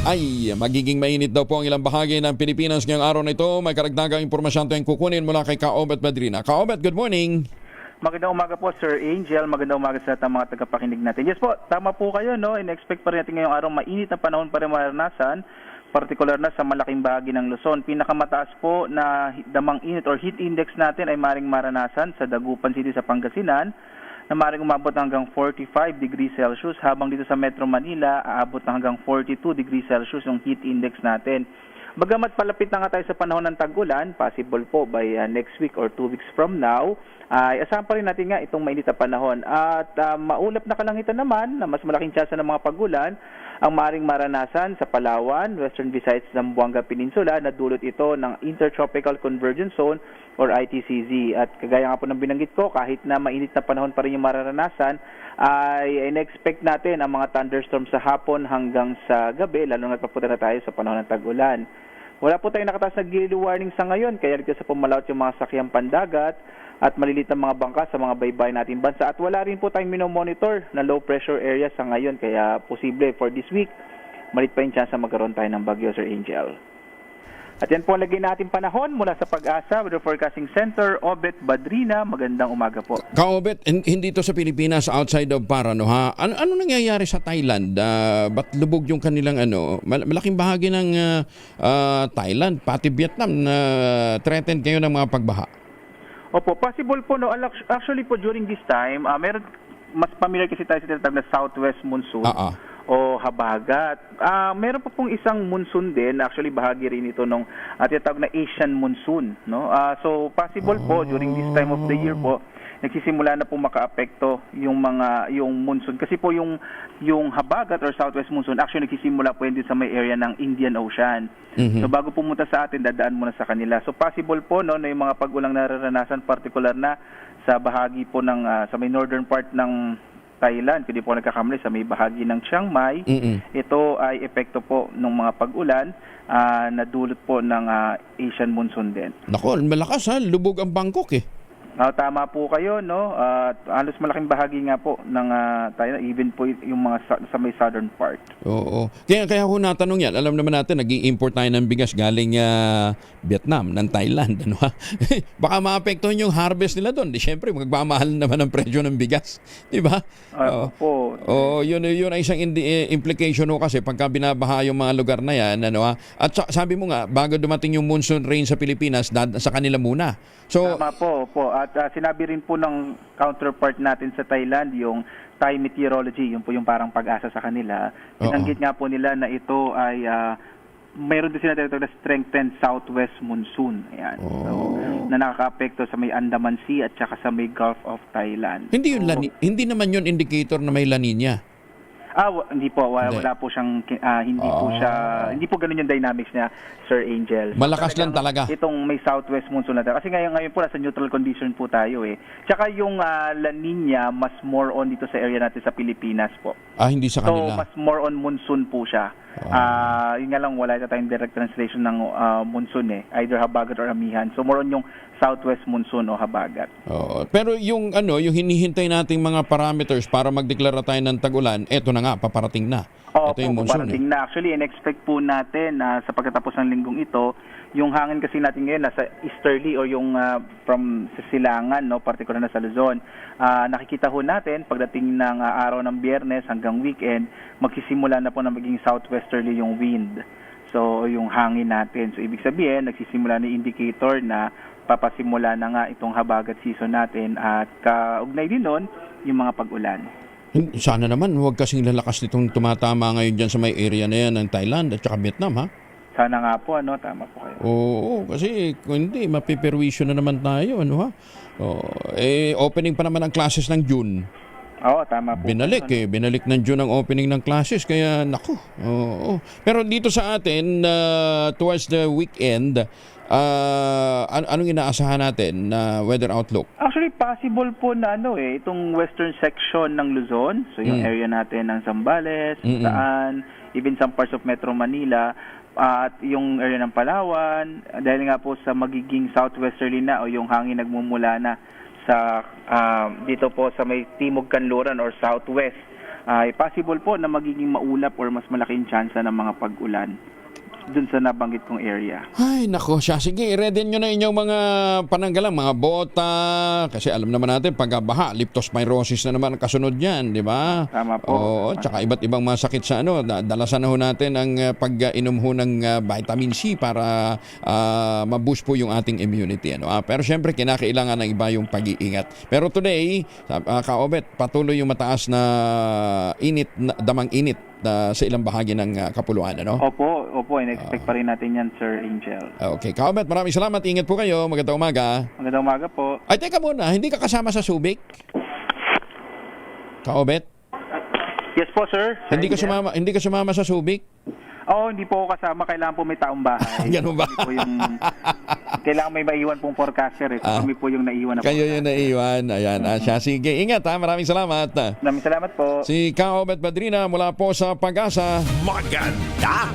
Ay, magiging mainit daw po ang ilang bahagi ng Pilipinas ngayong araw na ito. May karagdagang impormasyon tayong kukunin mula kay Kaobet Madrina. Kaobet, good morning. Magandang umaga po, Sir Angel. Magandang umaga sa mga tagapakinig natin. Yes po, tama po kayo, no? In-expect pa rin natin ngayong araw mainit na panahon pa rin maranasan, partikular na sa malaking bahagi ng Luzon. Pinakamataas po na damang init or heat index natin ay maring maranasan sa Dagupan City sa Pangasinan, na maaaring umabot hanggang 45 degrees Celsius, habang dito sa Metro Manila, aabot na hanggang 42 degrees Celsius yung heat index natin. Bagamat palapit na nga tayo sa panahon ng tag-ulan, possible po by next week or 2 weeks from now, ay asahan pa rin natin nga itong mainit na panahon. At maulap na kalangitan naman na mas malaking tsansa ng mga pag-ulan ang maaaring maranasan sa Palawan, Western Visayas, Zamboanga Peninsula, na dulot ito ng Intertropical Convergence Zone or ITCZ. At kagaya nga po ng binanggit ko, kahit na mainit na panahon pa rin yung mararanasan, ay in-expect natin ang mga thunderstorm sa hapon hanggang sa gabi, lalo na papunta na tayo sa panahon ng tag-ulan. Wala po tayong nakataas na gale warning sa ngayon, kaya dito sa pumalawat yung mga sakyang pandagat at malilit na mga bangka sa mga baybay natin bansa. At wala rin po tayong minomonitor na low pressure area sa ngayon, kaya posible for this week, malit pa yung chance na magkaroon tayo ng bagyo, Sir Angel. At yan po ang lagay natin panahon mula sa Pag-asa Weather Forecasting Center, Obet Badrina. Magandang umaga po. Kaobet, hindi to sa Pilipinas, outside of Parano, ha? Ano nangyayari sa Thailand? Ba't lubog yung kanilang malaking bahagi ng Thailand, pati Vietnam, na threatened kayo ng mga pagbaha? Opo, possible po, no. Actually po, during this time, meron, mas familiar kasi tayo sa tinatawag na southwest monsoon o habagat. Meron pa pong isang monsoon din, actually bahagi rin ito nung tinatawag na Asian monsoon, no? So possible po during this time of the year po, nagsisimula na po makaapekto yung monsoon, kasi po yung habagat or southwest monsoon actually nagsisimula po din sa may area ng Indian Ocean. So bago pumunta sa atin, dadaan muna sa kanila. So possible po, no, na yung mga pag-ulang nararanasan, particular na sa bahagi po ng sa may northern part ng Thailand, hindi po nagkakamali, sa may bahagi ng Chiang Mai. Ito ay epekto po ng mga pag-ulan na dulot po ng Asian monsoon din. Nako, malakas ha, lubog ang Bangkok eh. Tama po kayo, no? Halos malaking bahagi nga po ng Thailand, even po yung mga sa may southern part. Oo. Kaya ko natanong yan. Alam naman natin, nag-i-import tayo ng bigas galing Vietnam, ng Thailand. Ano, ha? Baka maapektuhan yung harvest nila doon. Di syempre, magmamahal naman ang presyo ng bigas. Di ba? Po. Yun ay isang implication ho, kasi pagka binabaha yung mga lugar na yan. Ano, ha? At sabi mo nga, bago dumating yung monsoon rain sa Pilipinas, sa kanila muna. So, tama po. At sinabi rin po ng counterpart natin sa Thailand, yung Thai Meteorology, yun po yung parang Pag-asa sa kanila. Binanggit nga po nila na ito ay mayroon din sila tinatawag na strengthened southwest monsoon. Ayan. So, na nakaka-apekto sa may Andaman Sea at saka sa may Gulf of Thailand. Hindi naman yun indicator na may La Nina. Hindi po, wala po siyang hindi po ganoon yung dynamics niya, Sir Angel. So, malakas lang talaga itong may southwest monsoon natin. Kasi ngayon po nasa neutral condition po tayo eh. Tsaka yung La Nina, mas more on dito sa area natin sa Pilipinas po. Hindi sa kanila. So mas more on monsoon po siya. Yun nga lang, wala tayong direct translation ng monsoon eh. Either habagat or amihan. So more on yung southwest monsoon o habagat. Pero yung hinihintay nating mga parameters para magdeklara tayo ng tag-ulan, eto na nga, paparating na. Ito yung monsoon. Paparating na. Actually, in-expect po natin sa pagkatapos ng linggong ito, yung hangin kasi natin ngayon nasa easterly o yung from silangan, no, particular na sa Luzon. Nakikita ho natin pagdating ng araw ng Biyernes hanggang weekend, magsisimula na po na maging southwesterly yung wind. So, yung hangin natin. So, ibig sabihin, nagsisimula na indicator na papasimula na nga itong habagat season natin, at kaugnay din nun yung mga pag-ulan. Sana naman huwag kasing lalakas nitong tumatama ngayon dyan sa may area na yan ng Thailand at saka Vietnam, ha? Sana nga po, tama po kayo. Oo, kasi kung hindi, mapiperwisyo na naman tayo, ano ha? Opening pa naman ang classes ng June. Tama po. Binalik ng June ang opening ng classes, kaya naku. Pero dito sa atin, towards the weekend, anong inaasahan natin na weather outlook? Actually, possible po na itong western section ng Luzon, so yung area natin ng Zambales, Bataan, even some parts of Metro Manila, at yung area ng Palawan, dahil nga po sa magiging southwesterly na o yung hangin nagmumula na sa dito po sa may Timog Kanluran or southwest ay possible po na magiging maulap or mas malaking tsansa ng mga pag-ulan dun sa nabanggit kong area. Ay, nako siya. Sige, i-ready nyo na inyong mga pananggalang, mga bota. Kasi alam naman natin, pagbaha, leptospirosis na naman ang kasunod yan, di ba? Tama po. Oo, tsaka iba't ibang masakit sa ano. Dalasan na ho natin ang pag-inom ho ng vitamin C para ma-boost po yung ating immunity. Ano? Pero syempre, kinakailangan ng iba yung pag-iingat. Pero today, Kaobet, patuloy yung mataas na init, damang init sa ilang bahagi ng kapuluan, ano? Opo, in-expect pa rin natin yan, Sir Angel. Okay, Kaobet, maraming salamat. Ingat po kayo. Magandang umaga. Magandang umaga po. Ay, teka muna. Hindi ka kasama sa Subic? Kaobet? Yes po, sir. Hindi ka sumama sa Subic? Oo, hindi po ako kasama. Kailangan po may taong bahay. Ganun ba? Kami po yung, kailangan may maiwan pong forecaster. Kami po yung naiwan na Kayo forecaster. yung naiwan. Ayan, siya. Sige, ingat ha. Maraming salamat. Maraming salamat po. Si Kaobet Badrina mula po sa Pag-asa. Maganda